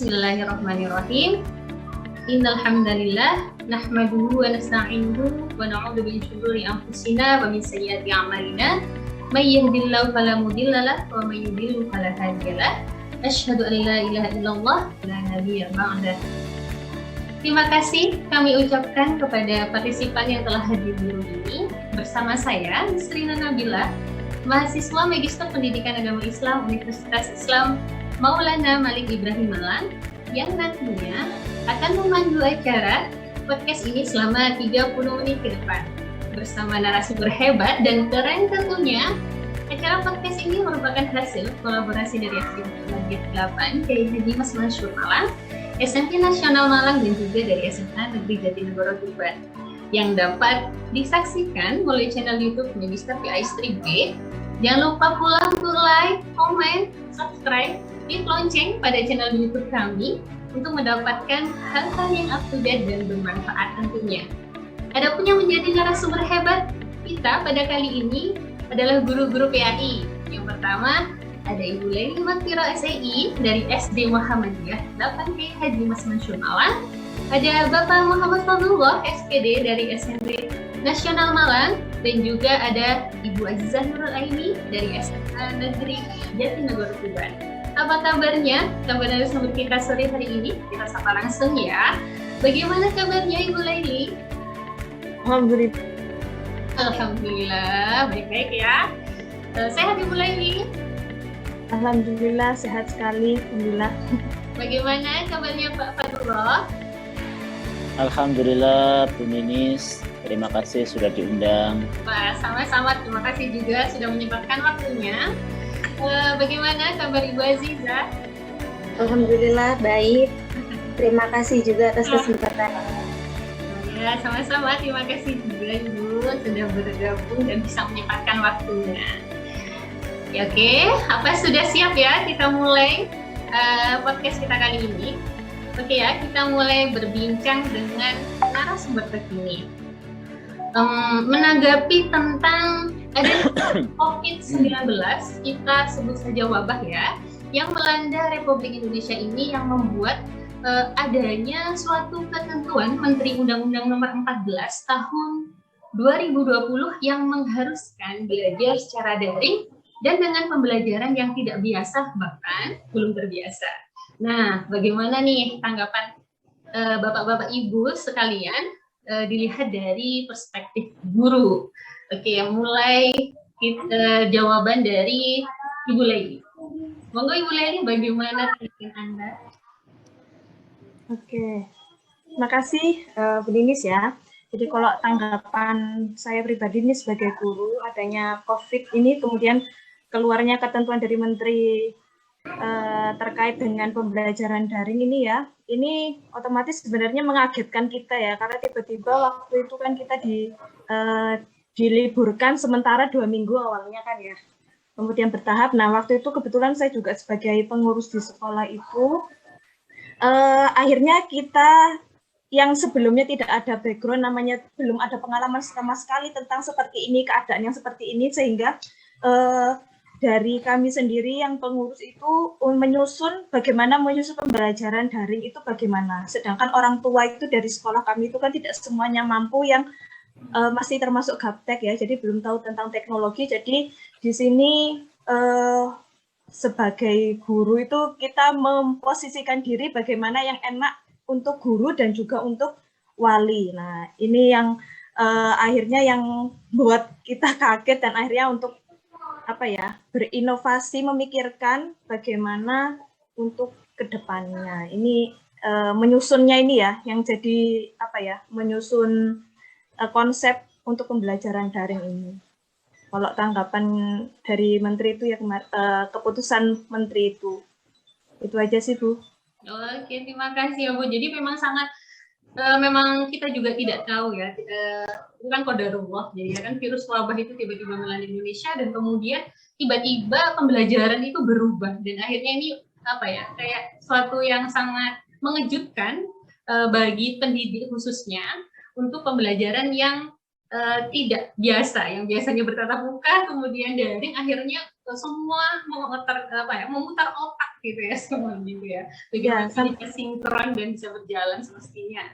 Bismillahirrahmanirrahim. Innal hamdalillah nahmaduhu wa nasta'inuhu wa na'udzu min syururi anfusina wa min sayyiati a'malina. May yahdihillahu fala mudilla lahu wa may yudlil fala hadiya lahu. Asyhadu an la ilaha illallah la nabiyya ba'da. Terima kasih kami ucapkan kepada partisipan yang telah hadir di room ini bersama saya, Nisrina Nabila, mahasiswa Magister Pendidikan Agama Islam Universitas Islam Maulana Malik Ibrahim Malang, yang nantinya akan memandu acara podcast ini selama 30 menit ke depan. Bersama narasumber hebat dan keren tentunya, acara podcast ini merupakan hasil kolaborasi dari SMP 8 Kiai Haji Mas Mansur Malang, SMP Nasional Malang, dan juga dari SMA Negeri Jatinegara Tuban, yang dapat disaksikan melalui channel YouTube Magister PI Strip B. Jangan lupa pula untuk like, comment, subscribe, klik lonceng pada channel YouTube kami untuk mendapatkan hal-hal yang up to date dan bermanfaat tentunya. Adapun yang menjadi narasumber hebat kita pada kali ini adalah guru-guru PAI. Yang pertama ada Ibu Leni Makfira SEI dari SD Muhammadiyah 8 Kiai Haji Mas Mansur Malang. Ada Bapak Muhammad Fadlullah SPD dari SMP Nasional Malang, dan juga ada Ibu Azizah Nurul Aini dari SMA Negeri Jatinegara Tuban. Apa kabarnya? Kabar narasumber kita sore hari ini? Kita sapa langsung ya. Bagaimana kabarnya Ibu Laini? Alhamdulillah. Alhamdulillah, baik-baik ya. Sehat Ibu Laini? Alhamdulillah, sehat sekali. Alhamdulillah. Bagaimana kabarnya Pak Fadlullah? Alhamdulillah, Bu Ninis. Terima kasih sudah diundang. Pak, sama-sama. Terima kasih juga sudah menyempatkan waktunya. Bagaimana kabar Ibu Aziza? Alhamdulillah, baik. Terima kasih juga atas kesempatan. Ya, sama-sama. Terima kasih juga Ibu sudah bergabung dan bisa menyempatkan waktunya. Ya, oke, apa sudah siap ya kita mulai podcast kita kali ini? Oke ya, kita mulai berbincang dengan narasumber terkini. Menanggapi tentang ada COVID-19, kita sebut saja wabah ya, yang melanda Republik Indonesia ini, yang membuat adanya suatu ketentuan Menteri Undang-Undang Nomor 14 Tahun 2020 yang mengharuskan belajar secara daring dan dengan pembelajaran yang tidak biasa, bahkan belum terbiasa. Nah, bagaimana nih tanggapan Bapak-Bapak Ibu sekalian dilihat dari perspektif guru? Oke, mulai jawaban dari Ibu Leni. Monggo Ibu Leni, bagaimana tanggapan Anda? Oke, terima kasih Bu Ninis ya. Jadi kalau tanggapan saya pribadi ini sebagai guru, adanya COVID ini, kemudian keluarnya ketentuan dari Menteri terkait dengan pembelajaran daring ini ya, ini otomatis sebenarnya mengagetkan kita ya, karena tiba-tiba waktu itu kan kita diliburkan sementara 2 minggu awalnya kan ya, kemudian bertahap. Nah, waktu itu kebetulan saya juga sebagai pengurus di sekolah itu, akhirnya kita yang sebelumnya tidak ada background, namanya belum ada pengalaman sama sekali tentang seperti ini, keadaan yang seperti ini, sehingga dari kami sendiri yang pengurus itu menyusun bagaimana menyusun pembelajaran daring itu bagaimana. Sedangkan orang tua itu dari sekolah kami itu kan tidak semuanya mampu, yang masih termasuk gaptek ya, jadi belum tahu tentang teknologi. Jadi di sini sebagai guru itu kita memposisikan diri bagaimana yang enak untuk guru dan juga untuk wali. Nah, ini yang akhirnya yang buat kita kaget, dan akhirnya untuk berinovasi, memikirkan bagaimana untuk kedepannya. Ini menyusunnya ini ya, yang jadi menyusun konsep untuk pembelajaran daring ini. Kalau tanggapan dari Menteri itu ya, keputusan Menteri itu aja sih Bu. Oke, terima kasih ya Bu. Jadi memang sangat memang kita juga tidak tahu ya, itu kan qadarullah. Jadi kan virus wabah itu tiba-tiba melanda Indonesia, dan kemudian tiba-tiba pembelajaran itu berubah, dan akhirnya ini kayak suatu yang sangat mengejutkan bagi pendidik khususnya, untuk pembelajaran yang tidak biasa, yang biasanya bertatap muka kemudian daring, akhirnya semua memutar otak gitu ya semua gitu ya. Ya, Bagaimana bisa sinkron dan bisa berjalan semestinya.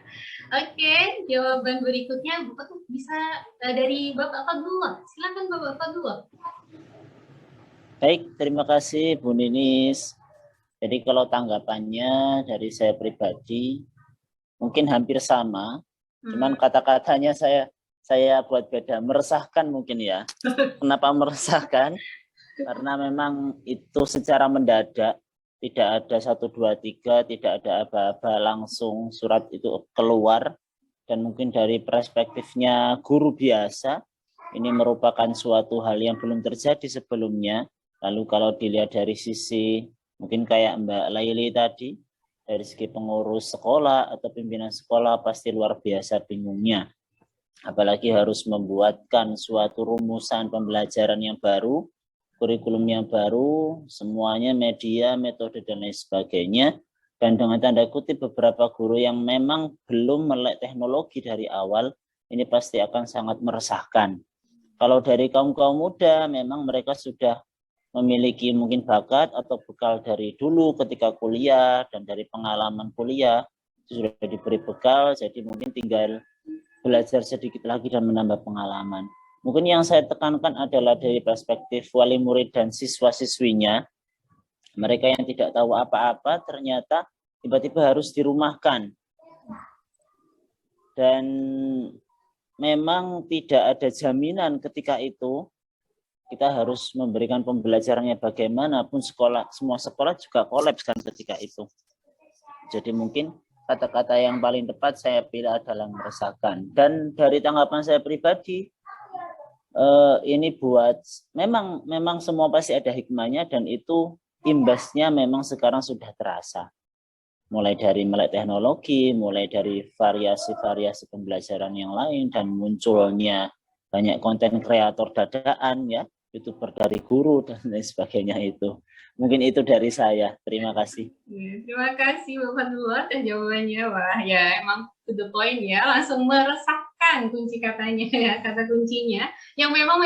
Oke, jawaban berikutnya bisa dari Bapak Fadlullah. Silakan Bapak Fadlullah. Baik, terima kasih Bu Ninis. Jadi kalau tanggapannya dari saya pribadi mungkin hampir sama, cuman kata-katanya saya buat beda, meresahkan mungkin ya. Kenapa meresahkan? Karena memang itu secara mendadak, tidak ada 1, 2, 3, tidak ada aba-aba, langsung surat itu keluar. Dan mungkin dari perspektifnya guru biasa, ini merupakan suatu hal yang belum terjadi sebelumnya. Lalu kalau dilihat dari sisi mungkin kayak Mbak Laili tadi, dari segi pengurus sekolah atau pimpinan sekolah pasti luar biasa bingungnya. Apalagi harus membuatkan suatu rumusan pembelajaran yang baru, kurikulum yang baru, semuanya media, metode, dan lain sebagainya. Dan dengan tanda kutip beberapa guru yang memang belum melek teknologi dari awal, ini pasti akan sangat meresahkan. Kalau dari kaum-kaum muda, memang mereka sudah memiliki mungkin bakat atau bekal dari dulu ketika kuliah dan dari pengalaman kuliah sudah diberi bekal, jadi mungkin tinggal belajar sedikit lagi dan menambah pengalaman. Mungkin yang saya tekankan adalah dari perspektif wali murid dan siswa-siswinya, mereka yang tidak tahu apa-apa ternyata tiba-tiba harus dirumahkan. Dan memang tidak ada jaminan ketika itu kita harus memberikan pembelajarannya bagaimanapun semua sekolah juga kolaps kan ketika itu. Jadi mungkin kata-kata yang paling tepat saya pilih adalah meresahkan. Dan dari tanggapan saya pribadi, ini buat memang semua pasti ada hikmahnya dan itu imbasnya memang sekarang sudah terasa. Mulai dari melek teknologi, mulai dari variasi-variasi pembelajaran yang lain dan munculnya banyak konten kreator dadakan ya. YouTuber dari guru dan lain sebagainya itu. Mungkin itu dari saya. Terima kasih. Ya, terima kasih Bapak Fadlullah atas jawabannya. Wah ya emang to the point ya, langsung meresahkan kunci katanya ya, kata kuncinya. Yang memang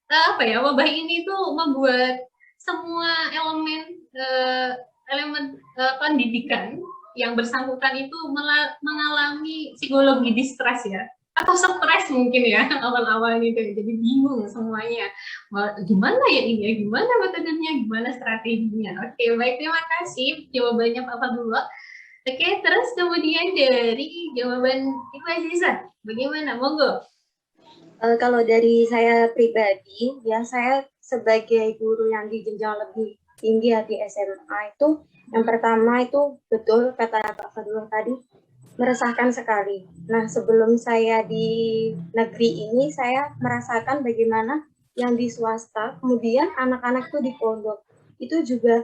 apa ya, wabah ini tuh membuat semua elemen pendidikan yang bersangkutan itu mengalami psikologi distress ya, atau stres mungkin ya awal-awal itu, jadi bingung semuanya gimana ya ini ya, gimana metodenya, gimana strateginya. Oke, baik, terima kasih jawabannya Pak Fadlullah. Oke, terus kemudian dari jawaban Ibu Aziza, bagaimana, monggo. Kalau dari saya pribadi ya, saya sebagai guru yang di jenjang lebih tinggi di SMA itu, yang pertama itu betul kata Pak Fadlullah tadi, meresahkan sekali. Nah, sebelum saya di negeri ini, saya merasakan bagaimana yang di swasta, kemudian anak-anak itu di pondok. Itu juga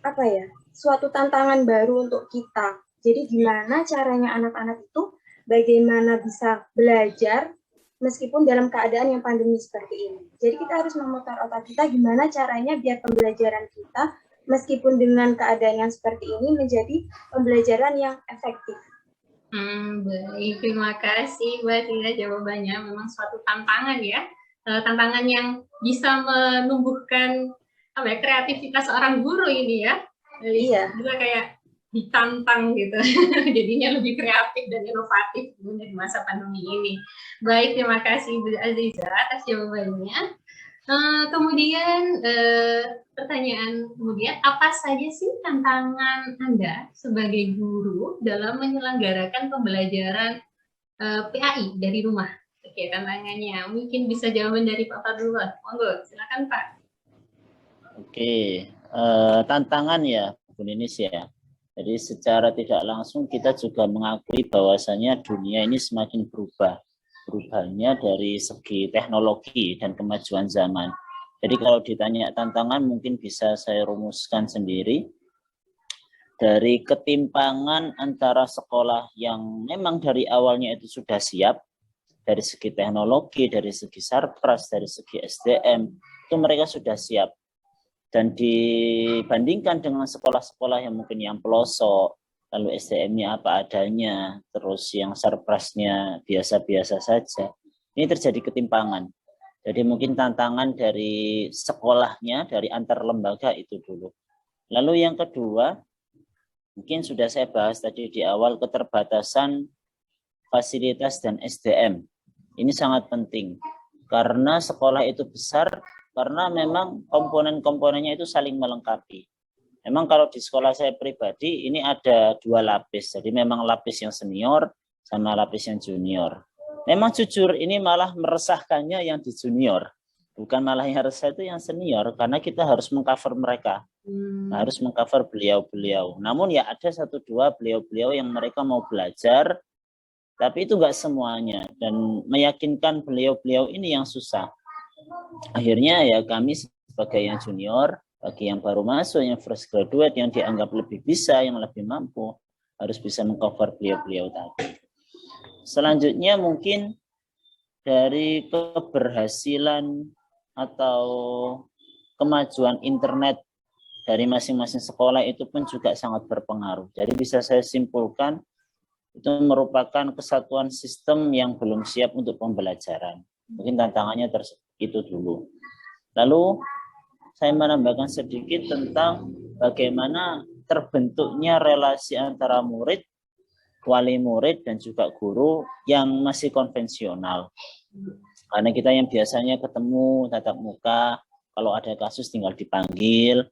apa ya, suatu tantangan baru untuk kita. Jadi gimana caranya anak-anak itu bagaimana bisa belajar meskipun dalam keadaan yang pandemi seperti ini. Jadi kita harus memutar otak kita gimana caranya biar pembelajaran kita meskipun dengan keadaan yang seperti ini menjadi pembelajaran yang efektif. Baik, terima kasih Mbak Tina jawabannya. Memang suatu tantangan ya, tantangan yang bisa menumbuhkan apa ya, kreativitas seorang guru ini ya. Iya. Juga kayak ditantang gitu, jadinya lebih kreatif dan inovatif di masa pandemi ini. Baik, terima kasih Bu Aziza atas jawabannya. Kemudian pertanyaan kemudian, apa saja sih tantangan Anda sebagai guru dalam menyelenggarakan pembelajaran PAI dari rumah? Oke, tantangannya mungkin bisa jawaban dari Pak Fadlullah. Monggo, silakan Pak. Oke, tantangan ya Bu Ninis ya. Jadi secara tidak langsung kita juga mengakui bahwasanya dunia ini semakin berubah. Perubahannya dari segi teknologi dan kemajuan zaman. Jadi kalau ditanya tantangan mungkin bisa saya rumuskan sendiri. Dari ketimpangan antara sekolah yang memang dari awalnya itu sudah siap, dari segi teknologi, dari segi sarpras, dari segi SDM, itu mereka sudah siap. Dan dibandingkan dengan sekolah-sekolah yang mungkin yang pelosok, lalu SDM-nya apa adanya, terus yang sarprasnya biasa-biasa saja, ini terjadi ketimpangan. Jadi mungkin tantangan dari sekolahnya, dari antar lembaga itu dulu. Lalu yang kedua, mungkin sudah saya bahas tadi di awal, keterbatasan fasilitas dan SDM. Ini sangat penting karena sekolah itu besar, karena memang komponen-komponennya itu saling melengkapi. Memang kalau di sekolah saya pribadi ini ada 2 lapis, jadi memang lapis yang senior sama lapis yang junior. Memang jujur ini malah meresahkannya yang di junior, bukan malah yang resah itu yang senior, karena kita harus mengcover mereka, harus mengcover beliau-beliau. Namun ya ada 1-2 beliau-beliau yang mereka mau belajar, tapi itu enggak semuanya, dan meyakinkan beliau-beliau ini yang susah. Akhirnya ya kami sebagai yang junior, bagi yang baru masuk, yang fresh graduate, yang dianggap lebih bisa, yang lebih mampu, harus bisa mengcover beliau-beliau tadi. Selanjutnya mungkin dari keberhasilan atau kemajuan internet dari masing-masing sekolah itu pun juga sangat berpengaruh. Jadi bisa saya simpulkan, itu merupakan kesatuan sistem yang belum siap untuk pembelajaran. Mungkin tantangannya itu dulu. Lalu saya menambahkan sedikit tentang bagaimana terbentuknya relasi antara murid, wali murid, dan juga guru yang masih konvensional. Karena kita yang biasanya ketemu tatap muka, kalau ada kasus tinggal dipanggil,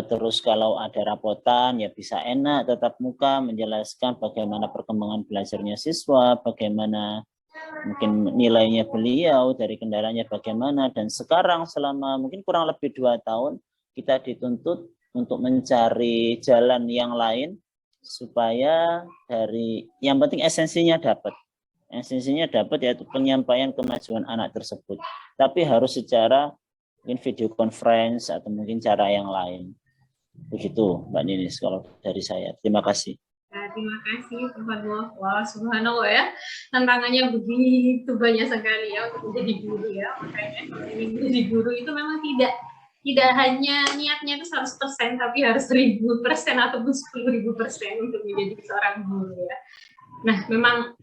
terus kalau ada rapotan ya bisa enak tatap muka menjelaskan bagaimana perkembangan belajarnya siswa, bagaimana mungkin nilainya beliau, dari kendalanya bagaimana. Dan sekarang selama mungkin kurang lebih 2 tahun kita dituntut untuk mencari jalan yang lain supaya dari yang penting esensinya dapat yaitu penyampaian kemajuan anak tersebut, tapi harus secara mungkin video conference atau mungkin cara yang lain. Begitu Mbak Ninis kalau dari saya. Terima kasih. Nah, terima kasih subhanallah. Wah, subhanallah ya. Tantangannya begitu banyak sekali ya untuk menjadi guru ya. Makanya kalau ingin menjadi guru itu memang tidak hanya niatnya itu 100%, tapi harus 1000% ataupun 10.000% untuk menjadi seorang guru ya. Nah, memang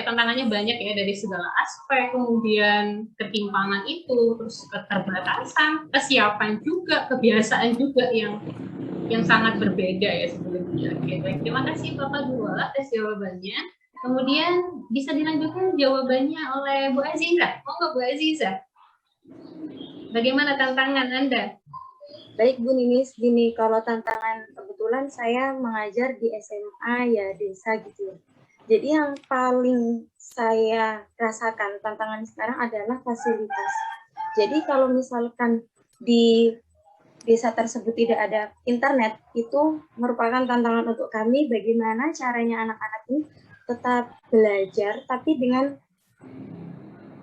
tantangannya banyak ya dari segala aspek, kemudian ketimpangan itu, terus keterbatasan, kesiapan juga, kebiasaan juga yang sangat berbeda ya sebelumnya. Oke, baik. Terima kasih Bapak Guru atas jawabannya. Kemudian bisa dilanjutkan jawabannya oleh Bu Aziza. Monggo Bu Aziza. Bagaimana tantangan Anda? Baik Bu Ninis, gini, kalau tantangan kebetulan saya mengajar di SMA ya desa gitu ya. Jadi yang paling saya rasakan tantangan sekarang adalah fasilitas. Jadi kalau misalkan di desa tersebut tidak ada internet, itu merupakan tantangan untuk kami bagaimana caranya anak-anak ini tetap belajar tapi dengan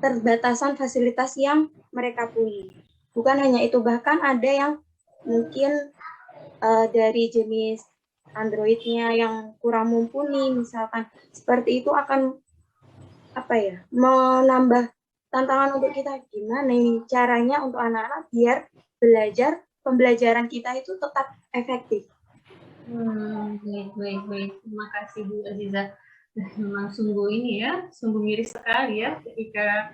terbatasan fasilitas yang mereka punya. Bukan hanya itu, bahkan ada yang mungkin dari jenis Android-nya yang kurang mumpuni, misalkan seperti itu akan menambah tantangan untuk kita. Gimana ini caranya untuk anak-anak biar pembelajaran kita itu tetap efektif. Baik. Terima kasih Bu Aziza. Memang sungguh sungguh miris sekali ya ketika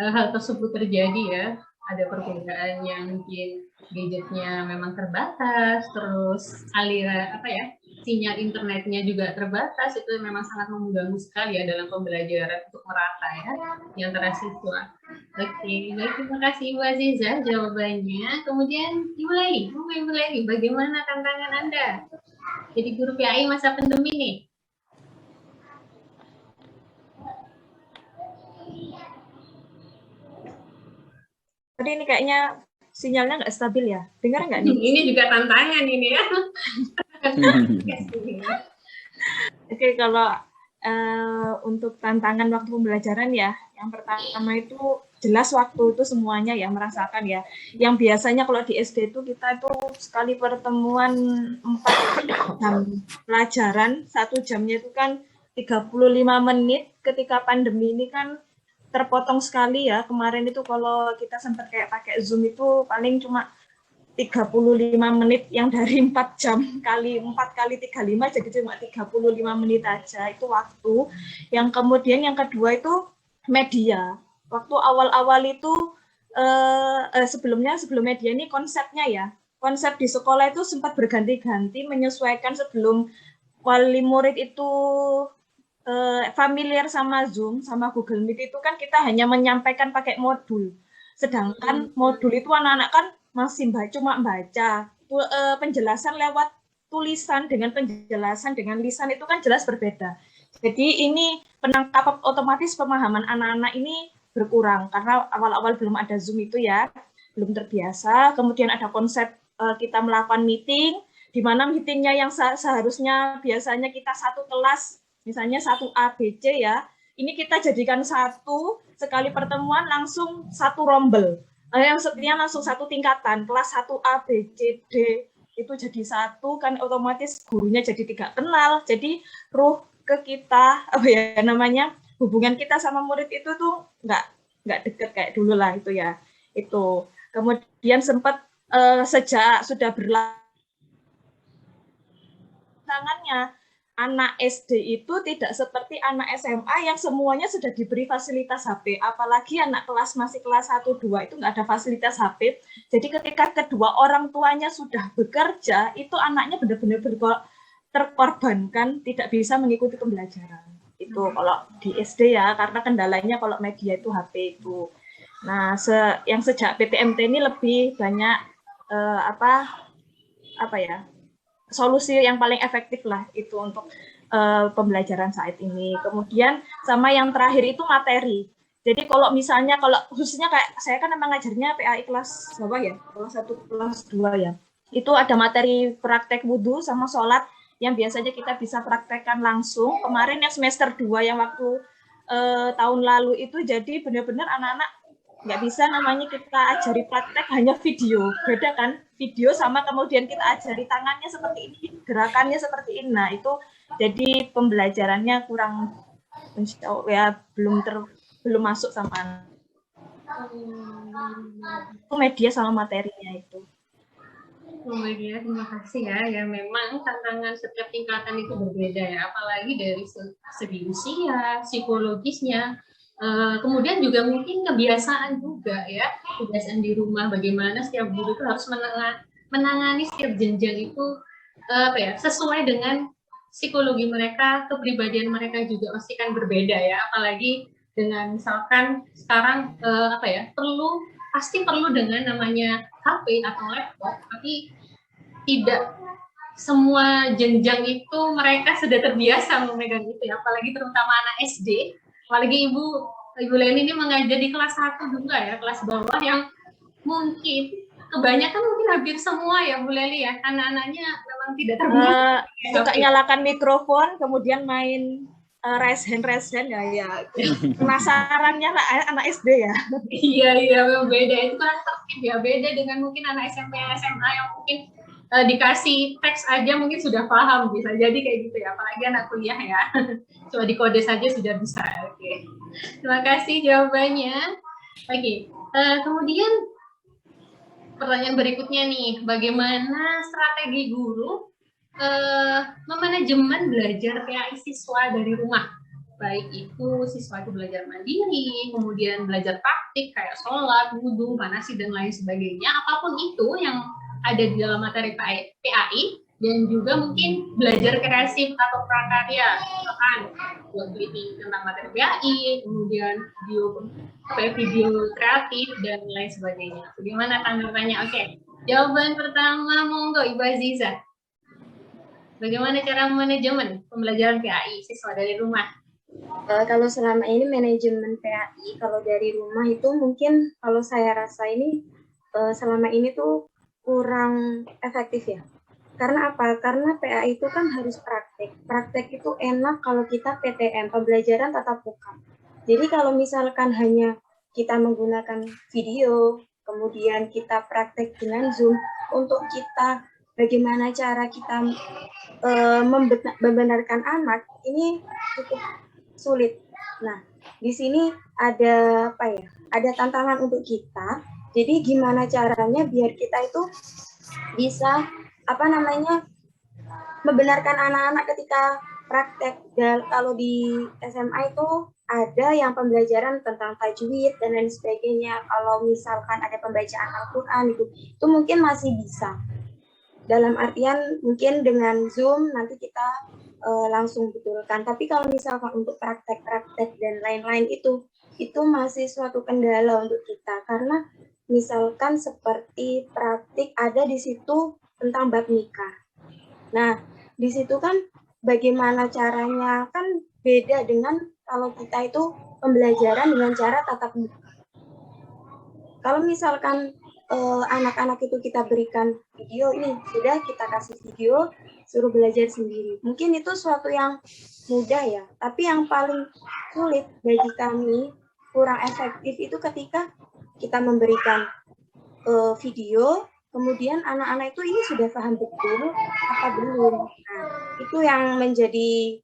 hal tersebut terjadi ya. Ada perbedaan yang mungkin gadgetnya memang terbatas, terus aliran sinyal internetnya juga terbatas, itu memang sangat mengganggu sekali ya dalam pembelajaran untuk merata ya di antara siswa. Oke, baik, terima kasih Ibu Aziza jawabannya. Kemudian Ibu Leli, bagaimana tantangan Anda jadi guru PAI masa pandemi nih? Tadi ini kayaknya sinyalnya nggak stabil ya. Dengar nggak nih? Ini juga tantangan ini ya. Oke, kalau untuk tantangan waktu pembelajaran ya, yang pertama itu jelas waktu itu semuanya ya merasakan ya. Yang biasanya kalau di SD itu kita itu sekali pertemuan 4 jam pelajaran, 1 jamnya itu kan 35 menit. Ketika pandemi ini kan terpotong sekali ya. Kemarin itu kalau kita sempat kayak pakai Zoom itu paling cuma 35 menit, yang dari 4 jam kali 4 kali 35 jadi cuma 35 menit aja itu waktu. Yang kemudian yang kedua itu media. Waktu awal-awal itu sebelum media ini konsepnya ya. konsep di sekolah itu sempat berganti-ganti menyesuaikan sebelum wali murid itu familiar sama Zoom, sama Google Meet itu kan kita hanya menyampaikan pakai modul. Sedangkan modul itu anak-anak kan masih cuma baca. Penjelasan lewat tulisan dengan penjelasan dengan lisan itu kan jelas berbeda. Jadi ini penangkapan otomatis pemahaman anak-anak ini berkurang karena awal-awal belum ada Zoom itu ya, belum terbiasa. Kemudian ada konsep kita melakukan meeting, di mana meetingnya yang seharusnya biasanya kita satu kelas, misalnya 1A, B, C ya, ini kita jadikan satu, sekali pertemuan langsung satu rombel. Yang sebenarnya langsung satu tingkatan, kelas 1A, B, C, D, itu jadi satu, kan otomatis gurunya jadi tidak kenal, jadi ruh ke kita, apa ya namanya, hubungan kita sama murid itu tuh nggak deket kayak dulu lah itu ya. Itu. Kemudian sempat sejak sudah berlangsung tangannya, anak SD itu tidak seperti anak SMA yang semuanya sudah diberi fasilitas HP. Apalagi anak kelas masih kelas 1, 2 itu nggak ada fasilitas HP. Jadi ketika kedua orang tuanya sudah bekerja, itu anaknya benar-benar terkorbankan, tidak bisa mengikuti pembelajaran. Itu kalau di SD ya, karena kendalanya kalau media itu HP itu. Nah, yang sejak PTMT ini lebih banyak apa ya? Solusi yang paling efektif lah itu untuk pembelajaran saat ini. Kemudian sama yang terakhir itu materi. Jadi kalau misalnya khususnya kayak saya kan memang ngajarnya PAI kelas berapa ya? Kelas 1, kelas 2 ya. Itu ada materi praktek wudhu sama sholat yang biasanya kita bisa praktekkan langsung. Kemarin yang semester 2 yang waktu tahun lalu itu jadi benar-benar anak-anak nggak bisa namanya kita ajari praktek hanya video, beda kan, video sama kemudian kita ajari tangannya seperti ini, gerakannya seperti ini. Nah itu jadi pembelajarannya kurang, ya belum masuk sama itu media sama materinya itu. Media, terima kasih ya. Ya memang tantangan setiap tingkatan itu berbeda ya, apalagi dari segi usia, psikologisnya. Kemudian juga mungkin kebiasaan juga ya, kebiasaan di rumah, bagaimana setiap guru itu harus menangani setiap jenjang itu sesuai dengan psikologi mereka, kepribadian mereka juga pasti kan berbeda ya, apalagi dengan misalkan sekarang pasti perlu dengan namanya HP atau laptop, tapi tidak semua jenjang itu mereka sudah terbiasa memegang itu ya, apalagi terutama anak SD. Apalagi Ibu Leni ini mengajar di kelas 1 juga ya, kelas bawah yang mungkin kebanyakan mungkin hampir semua ya Bu Leli ya, anak-anaknya memang tidak terbiasa. Suka nyalakan mikrofon, kemudian main raise hand ya. Penasarannya anak SD ya. Iya, beda, itu kan tertib ya, beda dengan mungkin anak SMP, SMA yang mungkin dikasih teks aja mungkin sudah paham, bisa jadi kayak gitu ya, apalagi anak kuliah ya, cuma dikode saja sudah bisa. Oke. Terima kasih jawabannya. Oke. Kemudian pertanyaan berikutnya nih, bagaimana strategi guru memanajemen belajar PAI siswa dari rumah, baik itu siswa itu belajar mandiri, kemudian belajar praktik kayak sholat, wudhu, manasik dan lain sebagainya, apapun itu yang ada di dalam materi PAI, dan juga mungkin belajar kreatif atau prakarya, misalkan buat teliti tentang materi PAI, kemudian video kreatif dan lain sebagainya. Bagaimana tanggapannya? Oke, jawaban pertama monggo Ibu Aziza. Bagaimana cara manajemen pembelajaran PAI siswa dari rumah? Kalau selama ini manajemen PAI kalau dari rumah itu mungkin kalau saya rasa ini selama ini tuh kurang efektif ya. Karena apa? Karena PAI itu kan harus praktek. Praktek itu enak kalau kita PTM, pembelajaran tatap muka. Jadi kalau misalkan hanya kita menggunakan video, kemudian kita praktek dengan Zoom, untuk kita bagaimana cara kita membenarkan anak, ini cukup sulit. Nah, di sini ada ada tantangan untuk kita. Jadi gimana caranya biar kita itu bisa membenarkan anak-anak ketika praktek. Dan kalau di SMA itu ada yang pembelajaran tentang tajwid dan lain sebagainya. Kalau misalkan ada pembacaan Al-Quran itu mungkin masih bisa. Dalam artian mungkin dengan Zoom nanti kita langsung betulkan. Tapi kalau misalkan untuk praktek-praktek dan lain-lain itu masih suatu kendala untuk kita, karena misalkan seperti praktik ada di situ tentang bab nikah. Nah, di situ kan bagaimana caranya kan beda dengan kalau kita itu pembelajaran dengan cara tatap muka. Kalau misalkan anak-anak itu kita berikan video, ini sudah kita kasih video, suruh belajar sendiri. Mungkin itu suatu yang mudah ya, tapi yang paling sulit bagi kami, kurang efektif itu ketika kita memberikan video, kemudian anak-anak itu ini sudah paham betul apa belum. Nah, itu yang menjadi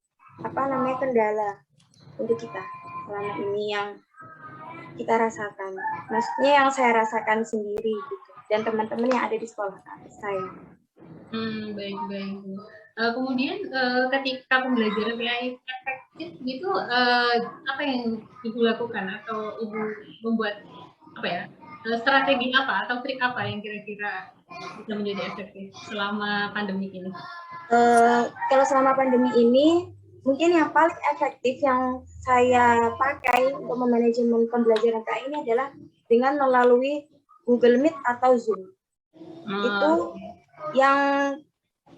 kendala untuk kita selama ini yang kita rasakan. Maksudnya yang saya rasakan sendiri gitu. Dan teman-teman yang ada di sekolah saya. Baik. Kemudian ketika pembelajaran yang efektif gitu, apa yang Ibu lakukan atau Ibu membuat strategi apa atau trik apa yang kira-kira bisa menjadi efektif selama pandemi ini? Kalau selama pandemi ini, mungkin yang paling efektif yang saya pakai untuk memanajemen pembelajaran KI ini adalah dengan melalui Google Meet atau Zoom. Itu yang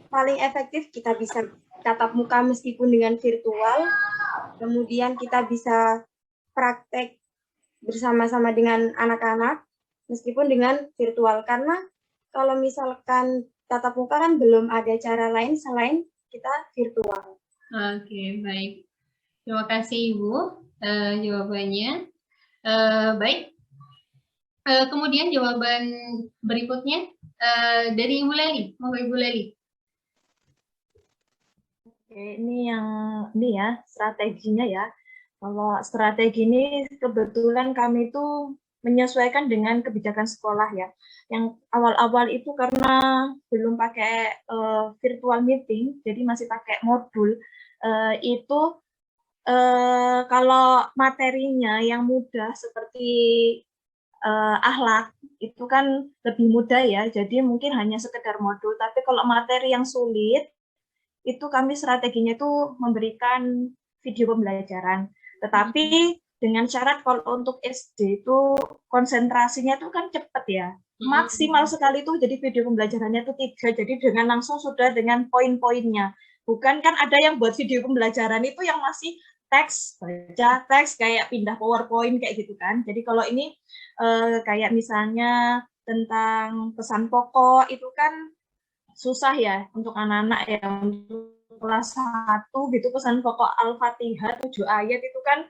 paling efektif, kita bisa tatap muka meskipun dengan virtual, kemudian kita bisa praktek bersama-sama dengan anak-anak meskipun dengan virtual, karena kalau misalkan tatap muka kan belum ada cara lain selain kita virtual. Oke, baik. Terima kasih Ibu jawabannya. Baik. Kemudian jawaban berikutnya dari Ibu Leli. Monggo Ibu Leli. Oke, ini ya strateginya ya. Kalau strategi ini kebetulan kami itu menyesuaikan dengan kebijakan sekolah ya. Yang awal-awal itu karena belum pakai virtual meeting, jadi masih pakai modul. Kalau materinya yang mudah seperti akhlak itu kan lebih mudah ya. Jadi mungkin hanya sekedar modul. Tapi kalau materi yang sulit itu kami strateginya itu memberikan video pembelajaran. Tetapi dengan syarat kalau untuk SD itu konsentrasinya itu kan cepat ya. Maksimal sekali itu jadi video pembelajarannya itu 3. Jadi dengan langsung sudah dengan poin-poinnya. Bukan kan ada yang buat video pembelajaran itu yang masih teks, baca teks, kayak pindah PowerPoint kayak gitu kan. Jadi kalau ini kayak misalnya tentang pesan pokok itu kan susah ya untuk anak-anak ya, untuk kelas 1 gitu pesan pokok Al-Fatihah 7 ayat itu kan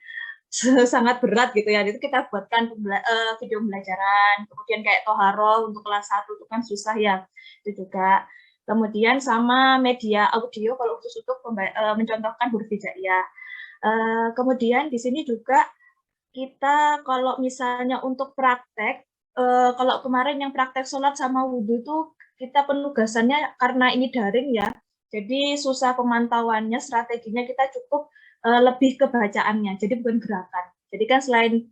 sangat berat gitu ya. Itu kita buatkan video pembelajaran. Kemudian kayak Toharoh untuk kelas 1 itu kan susah ya. Itu juga. Kemudian sama media audio kalau khusus untuk mencontohkan huruf hijaiyah. Kemudian di sini juga kita kalau misalnya untuk praktek, kalau kemarin yang praktek sholat sama wudhu itu kita penugasannya karena ini daring ya, jadi susah pemantauannya, strateginya kita cukup lebih ke bacaannya, jadi bukan gerakan. Jadi kan selain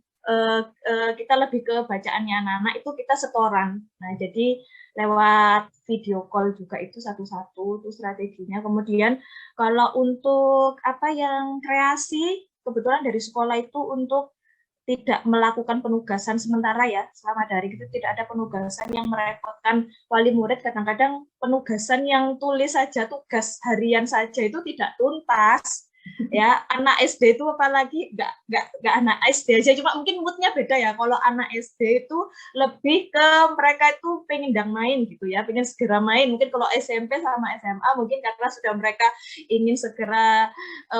kita lebih ke bacaannya anak-anak, itu kita setoran. Nah, jadi lewat video call juga itu satu-satu, itu strateginya. Kemudian kalau untuk apa yang kreasi, kebetulan dari sekolah itu untuk tidak melakukan penugasan sementara ya, selama daring itu tidak ada penugasan yang merepotkan wali murid. Kadang-kadang penugasan yang tulis saja, tugas harian saja itu tidak tuntas ya. Anak SD itu apalagi nggak anak SD aja, cuma mungkin moodnya beda ya. Kalau anak SD itu lebih ke mereka itu pengen main gitu ya, pengen segera main. Mungkin kalau SMP sama SMA mungkin karena sudah mereka ingin segera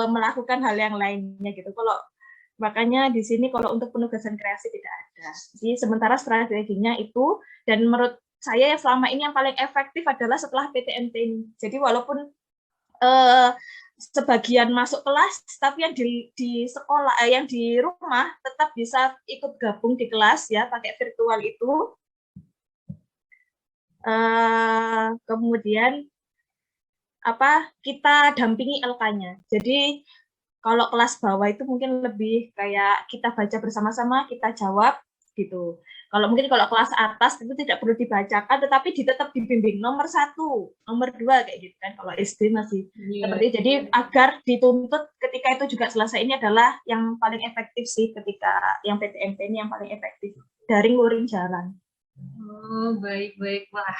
melakukan hal yang lainnya gitu. Kalau makanya di sini kalau untuk penugasan kreasi tidak ada. Jadi sementara strateginya itu, dan menurut saya yang selama ini yang paling efektif adalah setelah PTMT ini. Jadi walaupun sebagian masuk kelas, tapi yang di sekolah, yang di rumah tetap bisa ikut gabung di kelas ya, pakai virtual itu. Kemudian kita dampingi LK-nya. Jadi Kalau kelas bawah itu mungkin lebih kayak kita baca bersama-sama, kita jawab gitu. Kalau mungkin kalau kelas atas itu tidak perlu dibacakan, tetapi tetap dibimbing nomor 1, nomor 2 kayak gitu kan. Kalau SD masih seperti itu. Jadi agar dituntut ketika itu juga selesai, ini adalah yang paling efektif sih ketika yang PTMT ini yang paling efektif. Daring, luring, jalan. Oh, baik-baik. Wah,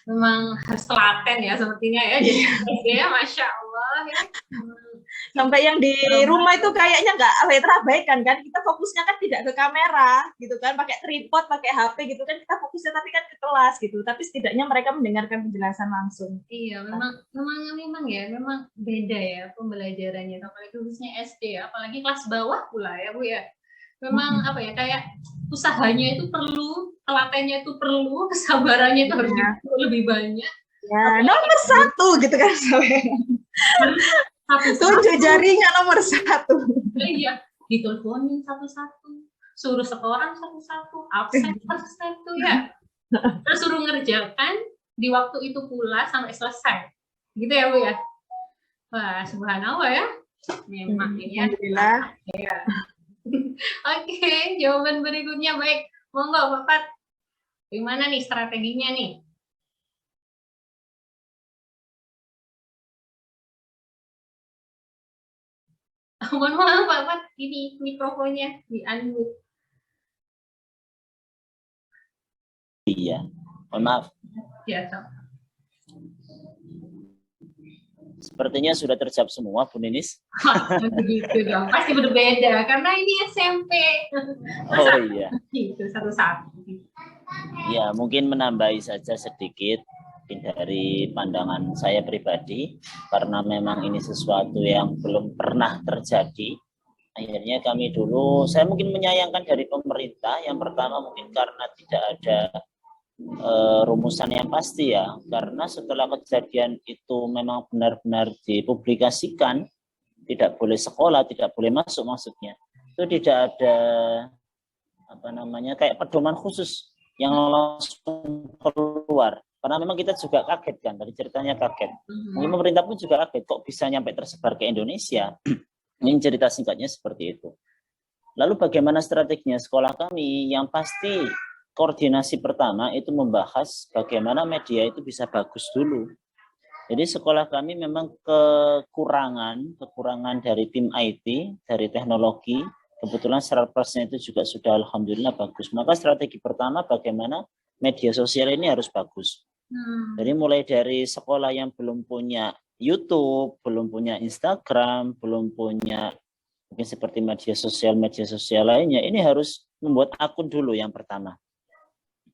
memang harus telaten ya sepertinya ya. Jadi ya, Masya Allah ya. Sampai yang di rumah itu kayaknya nggak terabaikan kan. Kita fokusnya kan tidak ke kamera gitu kan, pakai tripod, pakai HP gitu kan. Kita fokusnya tapi kan ke kelas gitu. Tapi setidaknya mereka mendengarkan penjelasan langsung. Iya, memang ya, memang beda ya pembelajarannya. Apalagi khususnya SD ya, apalagi kelas bawah pula ya Bu ya. Memang apa ya, kayak usahanya itu perlu, telatennya itu perlu, kesabarannya itu harus lebih banyak. Ya, nomor 1 gitu kan. Tunjuk jarinya nomor 1. Iya, diteleponin satu-satu, suruh setoran satu-satu, absen satu-satu ya. Terus suruh ngerjakan di waktu itu pula sampai selesai. Gitu ya Bu ya. Wah, subhanallah ya. Memang ini alhamdulillah. Ya. Oke, jawaban berikutnya baik. Monggo Bapak. Gimana nih strateginya nih? Mohon maaf Bapak, ini mikrofonnya di-unmute. Iya, mohon maaf. Ya, so. Sepertinya sudah terjawab semua, Bu Ninis. Begitu dong, pasti berbeda karena ini SMP. Oh iya. Gitu satu-satu. Ya, mungkin menambahi saja sedikit dari pandangan saya pribadi, karena memang ini sesuatu yang belum pernah terjadi. Akhirnya kami dulu, saya mungkin menyayangkan dari pemerintah. Yang pertama mungkin karena tidak ada rumusan yang pasti ya, karena setelah kejadian itu memang benar-benar dipublikasikan, tidak boleh sekolah, tidak boleh masuk maksudnya, itu tidak ada kayak pedoman khusus yang langsung keluar, karena memang kita juga kaget kan, dari ceritanya kaget, mungkin pemerintah pun juga kaget kok bisa nyampe tersebar ke Indonesia. Ini cerita singkatnya seperti itu. Lalu bagaimana strateginya sekolah kami? Yang pasti koordinasi pertama itu membahas bagaimana media itu bisa bagus dulu. Jadi sekolah kami memang kekurangan dari tim IT, dari teknologi. Kebetulan servernya itu juga sudah alhamdulillah bagus. Maka strategi pertama bagaimana media sosial ini harus bagus. Jadi mulai dari sekolah yang belum punya YouTube, belum punya Instagram, belum punya mungkin seperti media sosial lainnya, ini harus membuat akun dulu yang pertama.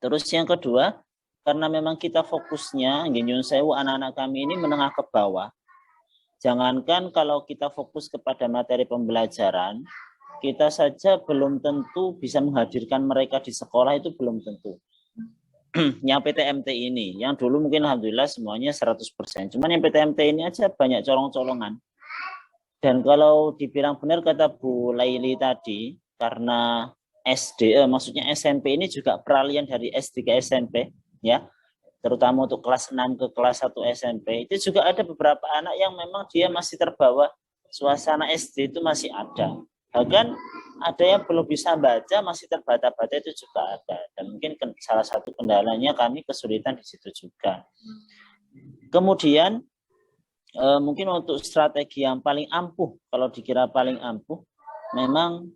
Terus yang kedua, karena memang kita fokusnya, nyun sewu anak-anak kami ini menengah ke bawah. Jangankan kalau kita fokus kepada materi pembelajaran, kita saja belum tentu bisa menghadirkan mereka di sekolah, itu belum tentu. Yang PTMT ini, yang dulu mungkin alhamdulillah semuanya 100%. Cuman yang PTMT ini aja banyak colong-colongan. Dan kalau dibilang benar kata Bu Laili tadi, karena maksudnya SMP ini juga peralihan dari SD ke SMP, ya, terutama untuk kelas 6 ke kelas 1 SMP, itu juga ada beberapa anak yang memang dia masih terbawa suasana SD itu masih ada. Bahkan ada yang belum bisa baca, masih terbata-bata, itu juga ada. Dan mungkin salah satu kendalanya kami kesulitan di situ juga. Kemudian mungkin untuk strategi yang paling ampuh, kalau dikira paling ampuh, memang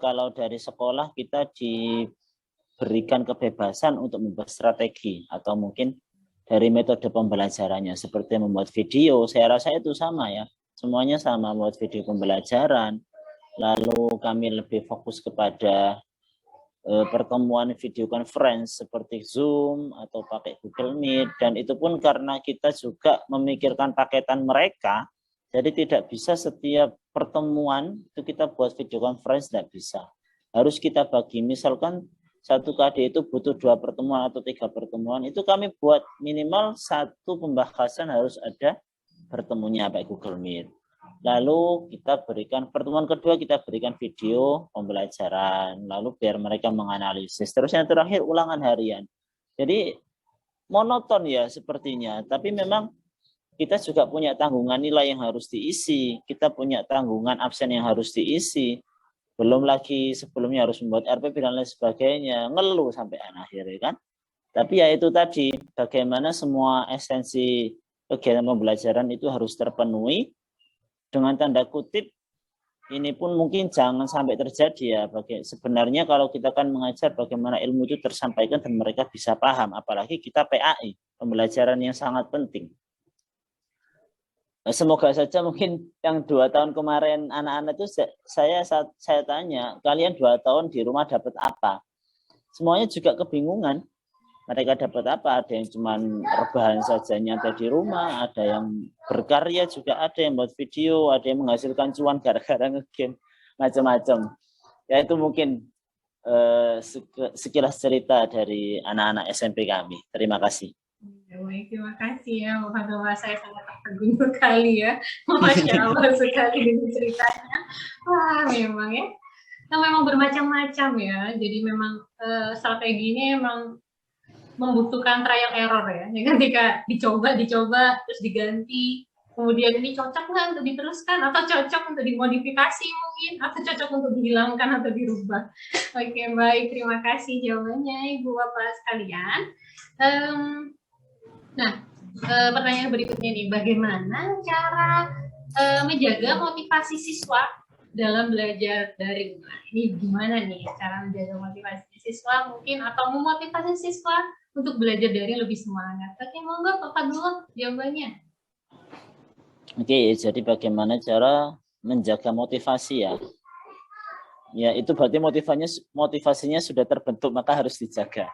kalau dari sekolah kita diberikan kebebasan untuk membuat strategi, atau mungkin dari metode pembelajarannya seperti membuat video. Saya rasa itu sama ya, semuanya sama, membuat video pembelajaran. Lalu kami lebih fokus kepada pertemuan video conference seperti Zoom atau pakai Google Meet, dan itu pun karena kita juga memikirkan paketan mereka. Jadi tidak bisa setiap pertemuan itu kita buat video conference, tidak bisa. Harus kita bagi, misalkan satu KD itu butuh 2 pertemuan atau 3 pertemuan, itu kami buat minimal 1 pembahasan harus ada bertemunya pakai Google Meet. Lalu kita berikan, pertemuan kedua kita berikan video pembelajaran, lalu biar mereka menganalisis. Terus yang terakhir ulangan harian. Jadi monoton ya sepertinya, tapi memang kita juga punya tanggungan nilai yang harus diisi, kita punya tanggungan absen yang harus diisi, belum lagi sebelumnya harus membuat RPP dan lain sebagainya, ngeluh sampai akhir ya kan. Tapi ya itu tadi, bagaimana semua esensi kegiatan pembelajaran itu harus terpenuhi, dengan tanda kutip ini pun mungkin jangan sampai terjadi ya. Sebenarnya kalau kita kan mengajar bagaimana ilmu itu tersampaikan dan mereka bisa paham, apalagi kita PAI, pembelajaran yang sangat penting. Semoga saja mungkin yang 2 tahun kemarin anak-anak itu saya tanya, kalian 2 tahun di rumah dapat apa? Semuanya juga kebingungan. Mereka dapat apa? Ada yang cuma rebahan saja nyantai di rumah, ada yang berkarya juga, ada yang buat video, ada yang menghasilkan cuan gara-gara nge-game, macam-macam. Ya itu mungkin sekilas cerita dari anak-anak SMP kami. Terima kasih. Baik, terima kasih ya, Alhamdulillah saya sangat terkagum sekali ya, Masya Allah sekali dengan ceritanya. Wah, memang ya, nah, memang bermacam-macam ya. Jadi memang strategi ini memang membutuhkan trial error ya. Ketika dicoba terus diganti, kemudian ini cocok nggak untuk diteruskan, atau cocok untuk dimodifikasi mungkin, atau cocok untuk dihilangkan atau dirubah. Oke, baik, terima kasih jawabannya Ibu Bapak sekalian. Nah, pertanyaan berikutnya nih, bagaimana cara menjaga motivasi siswa dalam belajar daring? Nah, ini gimana nih cara menjaga motivasi siswa mungkin, atau memotivasi siswa untuk belajar daring lebih semangat? Oke, monggo Pak Fadlul jawabannya. Oke, jadi bagaimana cara menjaga motivasi ya? Ya, itu berarti motivasinya sudah terbentuk, maka harus dijaga.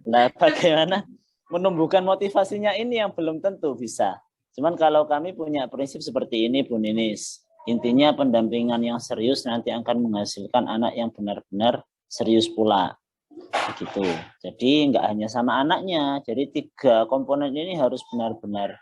Nah, bagaimana menumbuhkan motivasinya ini yang belum tentu bisa. Cuman kalau kami punya prinsip seperti ini, Bu Ninis, intinya pendampingan yang serius nanti akan menghasilkan anak yang benar-benar serius pula. Begitu. Jadi nggak hanya sama anaknya, jadi 3 komponen ini harus benar-benar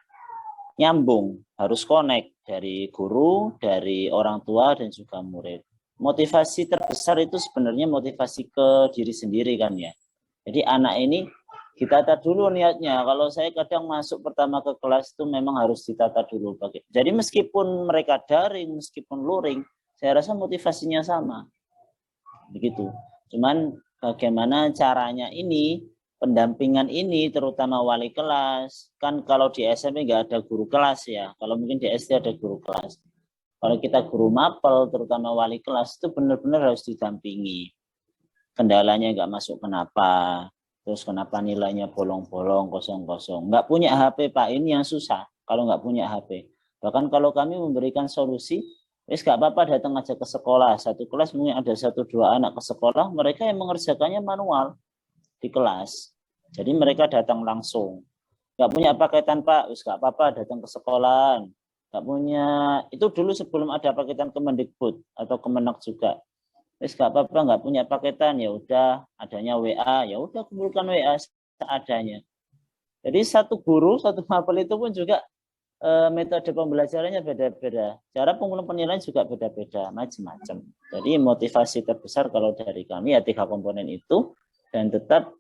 nyambung, harus connect dari guru, dari orang tua, dan juga murid. Motivasi terbesar itu sebenarnya motivasi ke diri sendiri kan ya. Jadi anak ini ditata dulu niatnya. Kalau saya kadang masuk pertama ke kelas itu memang harus ditata dulu. Jadi meskipun mereka daring, meskipun luring, saya rasa motivasinya sama. Begitu. Cuman bagaimana caranya ini, pendampingan ini, terutama wali kelas. Kan kalau di SMP nggak ada guru kelas ya. Kalau mungkin di SD ada guru kelas. Kalau kita guru mapel, terutama wali kelas, itu benar-benar harus didampingi. Kendalanya nggak masuk kenapa, terus kenapa nilainya bolong-bolong, kosong-kosong. Nggak punya HP Pak, ini yang susah kalau nggak punya HP. Bahkan kalau kami memberikan solusi, wis nggak apa-apa datang aja ke sekolah. Satu kelas mungkin ada 1-2 anak ke sekolah, mereka yang mengerjakannya manual di kelas. Jadi mereka datang langsung. Nggak punya paketan Pak, wis nggak apa-apa datang ke sekolah. Nggak punya, itu dulu sebelum ada paketan Kemendikbud atau Kemenak juga. Wis nggak apa-apa, nggak punya paketan, ya udah adanya WA, ya udah kumpulkan WA seadanya. Jadi satu guru, satu mapel itu pun juga metode pembelajarannya beda-beda. Cara pengumpulan penilaian juga beda-beda, macam-macam. Jadi motivasi terbesar kalau dari kami ya 3 komponen itu, dan tetap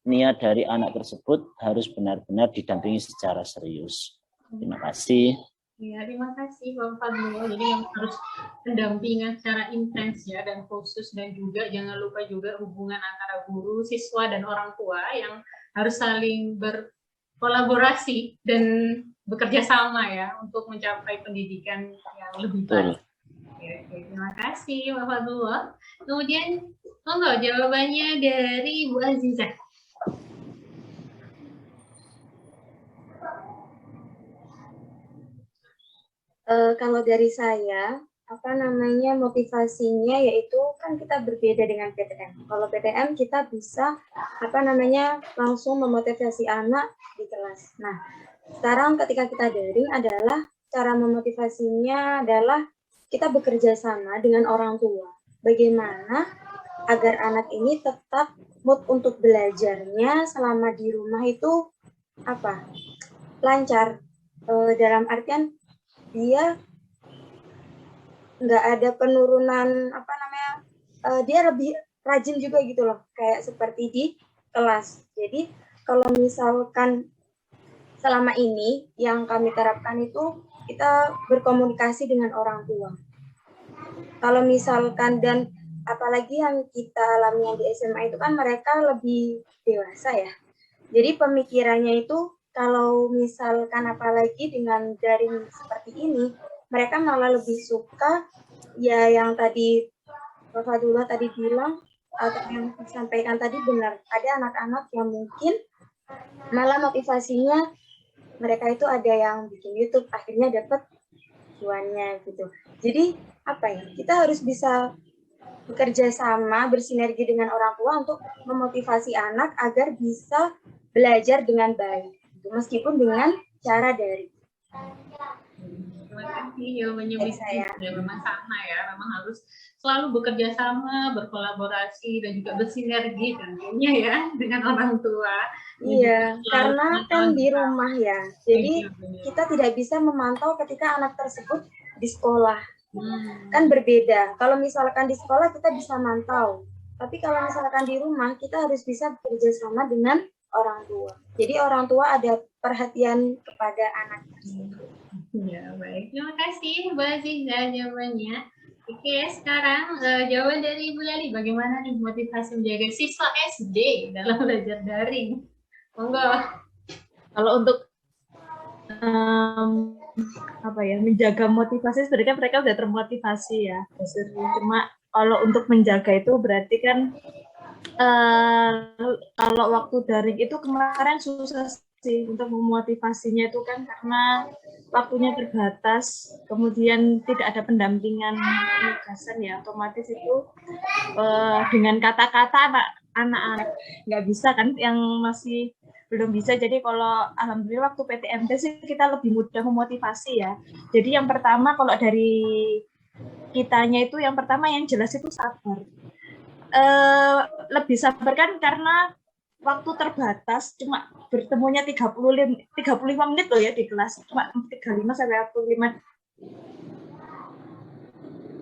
niat dari anak tersebut harus benar-benar didampingi secara serius. Terima kasih. Ya, terima kasih Bapak Fadlul. Jadi yang harus pendampingan secara intens ya dan khusus, dan juga jangan lupa juga hubungan antara guru, siswa, dan orang tua yang harus saling berkolaborasi dan bekerja sama ya untuk mencapai pendidikan yang lebih baik. Oke, terima kasih Bapak Fadlul. Kemudian monggo jawabannya dari Bu Azizah. Kalau dari saya, motivasinya yaitu kan kita berbeda dengan PTM. Kalau PTM kita bisa langsung memotivasi anak di kelas. Nah, sekarang ketika kita daring adalah cara memotivasinya adalah kita bekerja sama dengan orang tua. Bagaimana agar anak ini tetap mood untuk belajarnya selama di rumah itu lancar. Dalam artian dia nggak ada penurunan dia lebih rajin juga gitu loh, kayak seperti di kelas. Jadi kalau misalkan selama ini yang kami terapkan itu kita berkomunikasi dengan orang tua. Kalau misalkan dan apalagi yang kita alami yang di SMA itu kan mereka lebih dewasa ya. Jadi pemikirannya itu kalau misalkan apalagi dengan daring seperti ini, mereka malah lebih suka ya yang tadi Pak Fadullah tadi bilang atau yang disampaikan tadi benar. Ada anak-anak yang mungkin malah motivasinya mereka itu ada yang bikin YouTube akhirnya dapat cuannya gitu. Jadi apa ya? Kita harus bisa bekerja sama, bersinergi dengan orang tua untuk memotivasi anak agar bisa belajar dengan baik, meskipun dengan cara daring. Terima kasih jawabannya Miss ya, memang sama ya, memang harus selalu bekerja sama, berkolaborasi dan juga bersinergi tentunya ya dengan orang tua. Iya, karena kan di rumah ya, jadi kita tidak bisa memantau ketika anak tersebut di sekolah. Kan berbeda. Kalau misalkan di sekolah kita bisa mantau, tapi kalau misalkan di rumah kita harus bisa bekerja sama dengan orang tua. Jadi orang tua ada perhatian kepada anak tersebut. Ya, baik. Terima kasih Mbak Ziza jawabannya. Oke, sekarang jawaban dari Ibu Lali. Bagaimana nih motivasi menjaga siswa SD dalam belajar daring? Monggo. Kalau untuk apa ya, menjaga motivasi sebenarnya mereka udah termotivasi ya. Cuma kalau untuk menjaga itu berarti kan kalau waktu daring itu kemarin susah sih untuk memotivasinya itu kan karena waktunya terbatas, kemudian tidak ada pendampingan penugasan ya, otomatis itu dengan kata-kata anak-anak nggak bisa kan, yang masih belum bisa. Jadi kalau alhamdulillah waktu PTMT sih kita lebih mudah memotivasi ya. Jadi yang pertama kalau dari kitanya itu yang pertama yang jelas itu sabar. Lebih sabar kan karena waktu terbatas, cuma bertemunya 35 menit loh ya di kelas, cuma 35 sampai 45.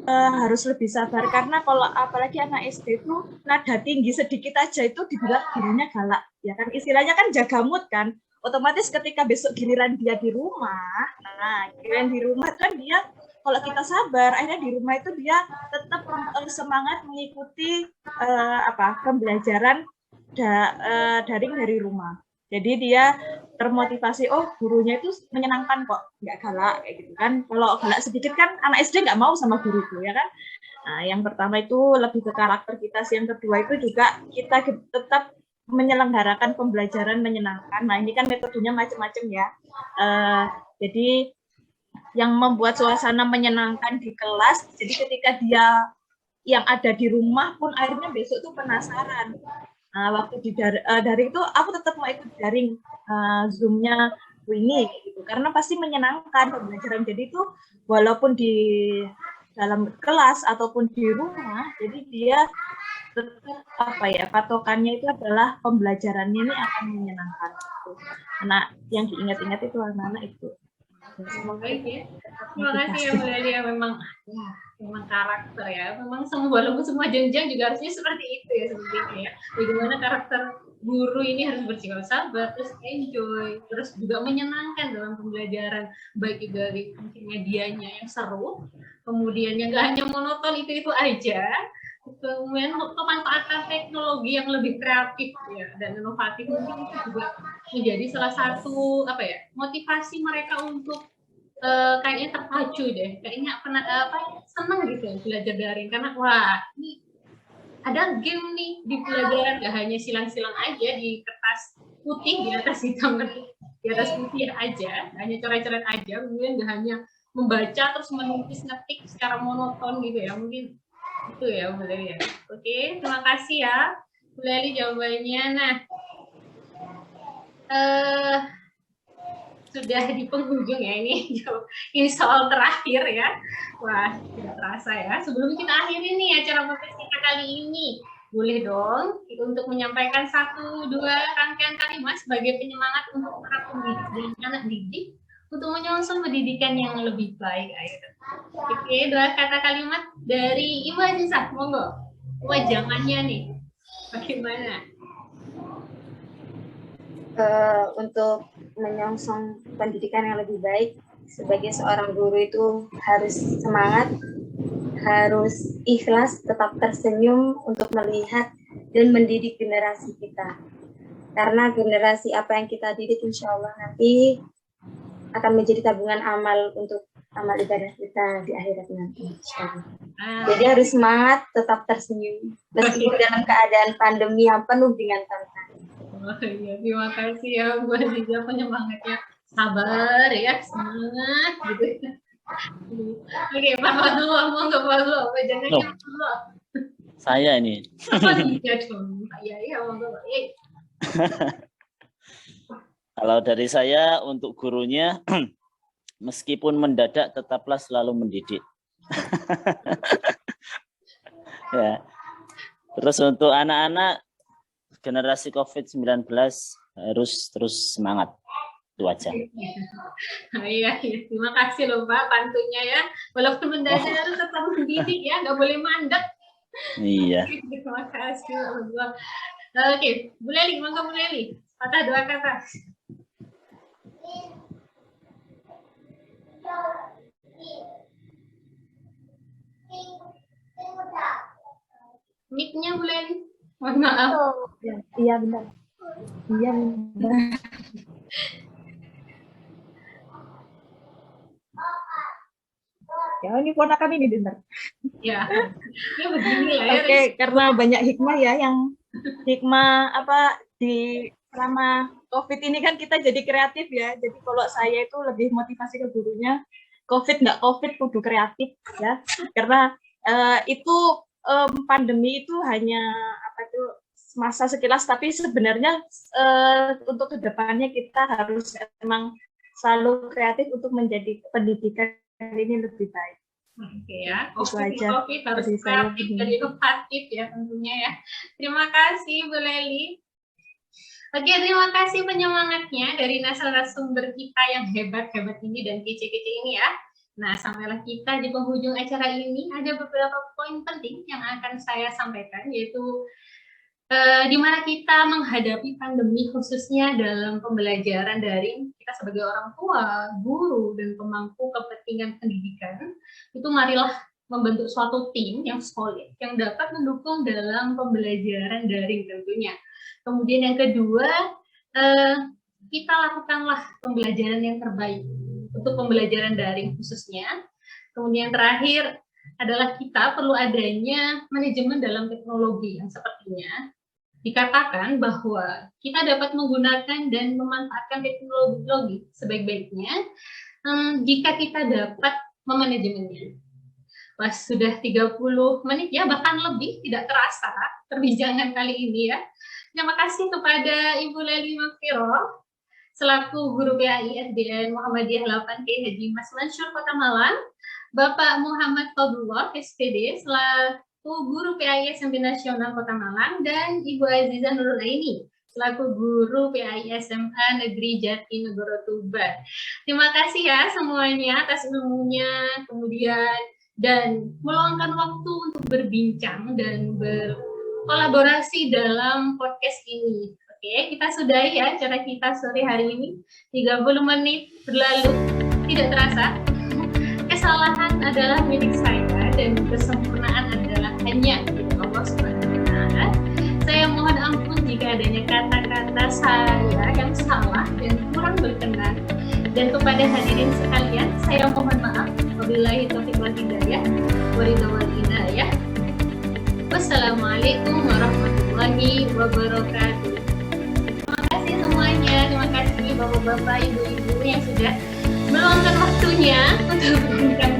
Harus lebih sabar karena kalau apalagi anak SD itu nada tinggi sedikit aja itu dibilang gurunya galak ya kan, istilahnya kan jaga mood kan. Otomatis ketika besok giliran dia di rumah, giliran di rumah kan dia, kalau kita sabar akhirnya di rumah itu dia tetap semangat mengikuti pembelajaran daring dari rumah. Jadi dia termotivasi, oh gurunya itu menyenangkan kok, nggak galak kayak gitu kan. Kalau galak sedikit kan anak SD nggak mau sama guruku ya kan. Nah, yang pertama itu lebih ke karakter kita. Yang kedua itu juga kita tetap menyelenggarakan pembelajaran menyenangkan. Nah ini kan metodenya macam-macam ya. Jadi yang membuat suasana menyenangkan di kelas. Jadi ketika dia yang ada di rumah pun akhirnya besok tuh penasaran. Waktu di daring itu aku tetap mau ikut daring Zoom-nya ini gitu, karena pasti menyenangkan pembelajaran. Jadi itu walaupun di dalam kelas ataupun di rumah, jadi dia tetap patokannya itu adalah pembelajarannya ini akan menyenangkan gitu. Karena yang diingat-ingat itu anak-anak itu. Semoga ya. Terima kasih ya Mbak Lali, memang karakter ya. Memang walaupun semua jenjang juga harusnya seperti itu ya sebenarnya ya. Bagaimana karakter guru ini harus bersikap sabar, terus enjoy, terus juga menyenangkan dalam pembelajaran, baik dari mungkin medianya yang seru, kemudian yang nggak hanya monoton itu aja, kemudian pemanfaatan teknologi yang lebih kreatif ya dan inovatif, mungkin itu juga menjadi salah satu motivasi mereka untuk kayaknya terpacu deh, kayaknya senang gitu belajar daring karena wah ini ada game nih di pelajaran, gak hanya silang-silang aja di kertas putih di atas hitam di atas putih aja, hanya coret-coret aja, kemudian gak hanya membaca terus menulis ngetik secara monoton gitu ya, mungkin itu ya Bu Leli ya. Oke, terima kasih ya Bu Leli jawabannya. Nah, sudah di penghujung ya ini soal terakhir ya. Wah, tidak terasa ya. Sebelum kita akhiri nih acara podcast kita kali ini, boleh dong untuk menyampaikan 1-2 rangkaian kalimat sebagai penyemangat untuk para pendidik dan anak didik untuk menyongsong pendidikan yang lebih baik. Ayo. Oke, 2 kata kalimat dari Ibu Azizah, monggo. Wajangannya nih, bagaimana? untuk menyongsong pendidikan yang lebih baik, sebagai seorang guru itu harus semangat, harus ikhlas, tetap tersenyum untuk melihat dan mendidik generasi kita. Karena generasi apa yang kita didik insya Allah nanti akan menjadi tabungan amal untuk amal ibadah kita di akhirat nanti. Jadi harus semangat, tetap tersenyum meskipun dalam keadaan pandemi yang penuh dengan tantangan. Oh, iya. Terima kasih ya Bu Aziza, penyemangatnya. Sabar ya, semangat gitu. Oke, Pak Fadlul, monggo Pak Fadlul, jangan Loh. Pak Fadlul. Saya ini. Apa dia dong? Ya, monggo Pak. Kalau dari saya untuk gurunya, meskipun mendadak tetaplah selalu mendidik. Ya. Terus untuk anak-anak generasi COVID-19 harus terus semangat. Itu aja. Iya, terima kasih loh Pak pantunya ya. Walaupun mendadak harus tetap mendidik ya, nggak boleh mandek. Iya. Terima kasih. Oke, Bu Leli, monggo Bu Leli. Patah dua kata. Mic-nya Bu Leli. Mohon maaf. Iya benar. Iya benar. Ya ini ponakan ini dengar. Ya, ini begini lah ya. Oke, karena banyak hikmah ya yang hikmah apa di selama COVID ini kan kita jadi kreatif ya. Jadi kalau saya itu lebih motivasi ke gurunya, COVID nggak COVID kudu kreatif ya. Karena itu pandemi itu hanya apa itu masa sekilas, tapi sebenarnya untuk kedepannya kita harus memang selalu kreatif untuk menjadi pendidikan ini lebih baik. Oke ya, COVID harus kreatif dan inovatif ya tentunya ya. Terima kasih Bu Leli. Oke, terima kasih penyemangatnya dari narasumber kita yang hebat-hebat ini dan kece-kece ini ya. Nah, sampailah kita di penghujung acara ini, ada beberapa poin penting yang akan saya sampaikan, yaitu di mana kita menghadapi pandemi khususnya dalam pembelajaran daring, kita sebagai orang tua, guru, dan pemangku kepentingan pendidikan, itu marilah membentuk suatu tim yang solid, yang dapat mendukung dalam pembelajaran daring tentunya. Kemudian yang kedua, kita lakukanlah pembelajaran yang terbaik untuk pembelajaran daring khususnya. Kemudian yang terakhir adalah kita perlu adanya manajemen dalam teknologi yang sepertinya dikatakan bahwa kita dapat menggunakan dan memanfaatkan teknologi sebaik-baiknya jika kita dapat memanajemennya. Pas sudah 30 menit ya, bahkan lebih, tidak terasa perbincangan kali ini ya. Terima kasih kepada Ibu Leli Magfiro selaku Guru PAI SDN Muhammadiyah 8K Haji Mas Mansur Kota Malang, Bapak Muhammad Fadlullah SPD selaku Guru PAI SMP Nasional Kota Malang, dan Ibu Aziza Nurul Aini selaku Guru PAI SMA Negeri Jatinegara Tuban. Terima kasih ya semuanya atas ilmunya, kemudian dan meluangkan waktu untuk berbincang dan berkolaborasi dalam podcast ini. Oke, kita sudahi ya acara kita sore hari ini. 30 menit berlalu, tidak terasa. Kesalahan adalah milik saya dan kesempurnaan adalah hanya milik Allah Subhanahu wa Ta'ala. Saya mohon ampun jika adanya kata-kata saya yang salah dan kurang berkenan. Dan kepada hadirin sekalian, saya mohon maaf. Wabillahi taufiq wal hidayah. Walhidayah. Wassalamualaikum warahmatullahi wabarakatuh. Terima kasih semuanya. Terima kasih bapak-bapak, ibu-ibu yang sudah meluangkan waktunya untuk berbincang